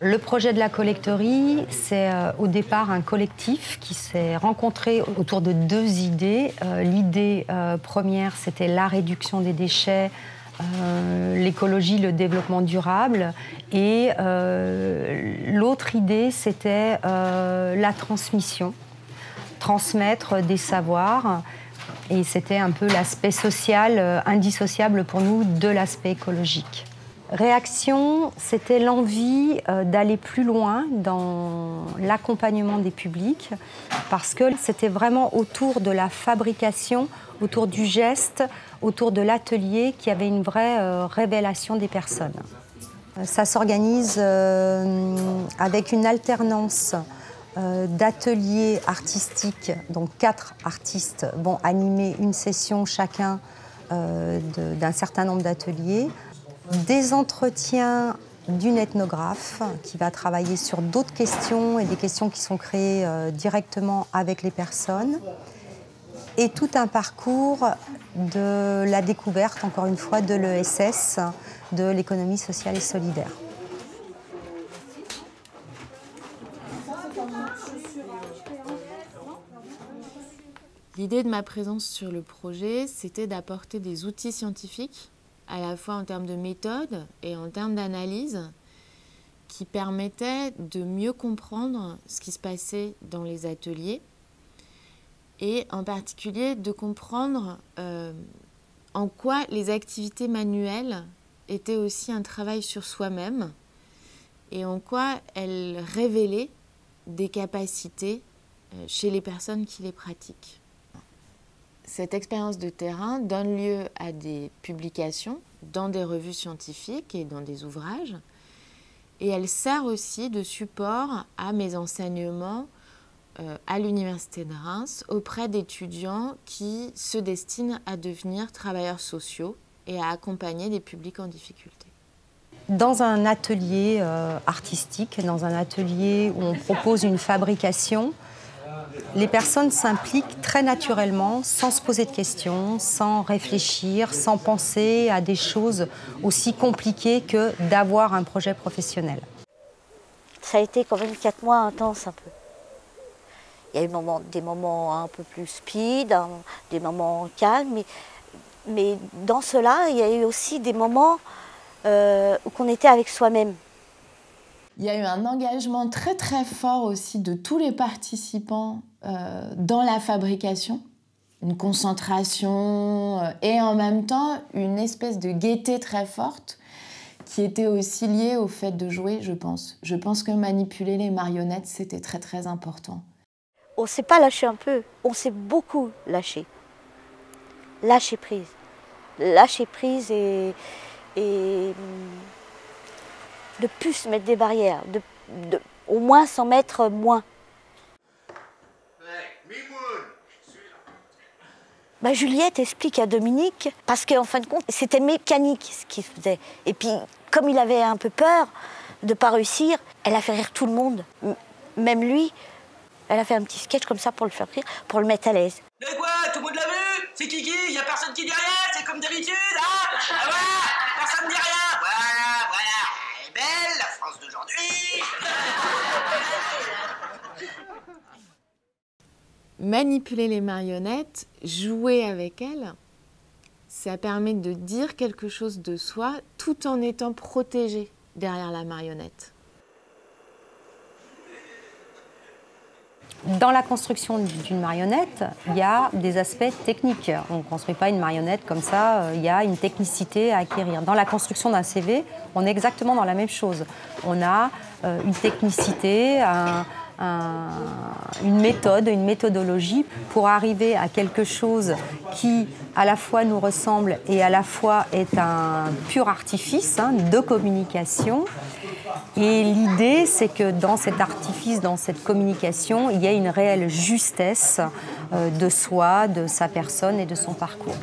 Le projet de la collecterie, c'est au départ un collectif qui s'est rencontré autour de deux idées. L'idée première, c'était la réduction des déchets, l'écologie, le développement durable. Et l'autre idée, c'était la transmission, transmettre des savoirs. Et c'était un peu l'aspect social indissociable pour nous de l'aspect écologique. Réaction, c'était l'envie d'aller plus loin dans l'accompagnement des publics parce que c'était vraiment autour de la fabrication, autour du geste, autour de l'atelier qu'il y avait une vraie révélation des personnes. Ça s'organise avec une alternance d'ateliers artistiques, donc 4 artistes vont animer une session chacun d'un certain nombre d'ateliers. Des entretiens d'une ethnographe qui va travailler sur d'autres questions et des questions qui sont créées directement avec les personnes. Et tout un parcours de la découverte, encore une fois, de l'ESS, de l'économie sociale et solidaire. L'idée de ma présence sur le projet, c'était d'apporter des outils scientifiques à la fois en termes de méthode et en termes d'analyse, qui permettaient de mieux comprendre ce qui se passait dans les ateliers et en particulier de comprendre en quoi les activités manuelles étaient aussi un travail sur soi-même et en quoi elles révélaient des capacités chez les personnes qui les pratiquent. Cette expérience de terrain donne lieu à des publications dans des revues scientifiques et dans des ouvrages. Et elle sert aussi de support à mes enseignements à l'Université de Reims auprès d'étudiants qui se destinent à devenir travailleurs sociaux et à accompagner des publics en difficulté. Dans un atelier artistique, dans un atelier où on propose une fabrication, les personnes s'impliquent très naturellement, sans se poser de questions, sans réfléchir, sans penser à des choses aussi compliquées que d'avoir un projet professionnel. Ça a été quand même 4 mois intenses un peu. Il y a eu des moments un peu plus speed, des moments calmes, mais dans cela, il y a eu aussi des moments où on était avec soi-même. Il y a eu un engagement très très fort aussi de tous les participants dans la fabrication, une concentration et en même temps une espèce de gaieté très forte qui était aussi liée au fait de jouer, je pense. Je pense que manipuler les marionnettes, c'était très très important. On ne s'est pas lâché un peu, on s'est beaucoup lâché. Lâcher prise. Lâcher prise et de plus se mettre des barrières, au moins s'en mettre moins. Juliette explique à Dominique, parce qu'en fin de compte, c'était mécanique ce qu'il faisait. Et puis, comme il avait un peu peur de ne pas réussir, elle a fait rire tout le monde. Même lui, elle a fait un petit sketch comme ça pour le faire rire, pour le mettre à l'aise. Mais quoi, tout le monde l'a vu? C'est Kiki, il n'y a personne qui dit rien, c'est comme d'habitude, hein? Ah voilà, personne ne dit rien, voilà. Elle est belle, la France d'aujourd'hui. Manipuler les marionnettes, jouer avec elles, ça permet de dire quelque chose de soi tout en étant protégé derrière la marionnette. Dans la construction d'une marionnette, il y a des aspects techniques. On ne construit pas une marionnette comme ça, il y a une technicité à acquérir. Dans la construction d'un CV, on est exactement dans la même chose. On a une technicité, une méthode, une méthodologie pour arriver à quelque chose qui à la fois nous ressemble et à la fois est un pur artifice de communication. Et l'idée, c'est que dans cet artifice, dans cette communication, il y a une réelle justesse de soi, de sa personne et de son parcours.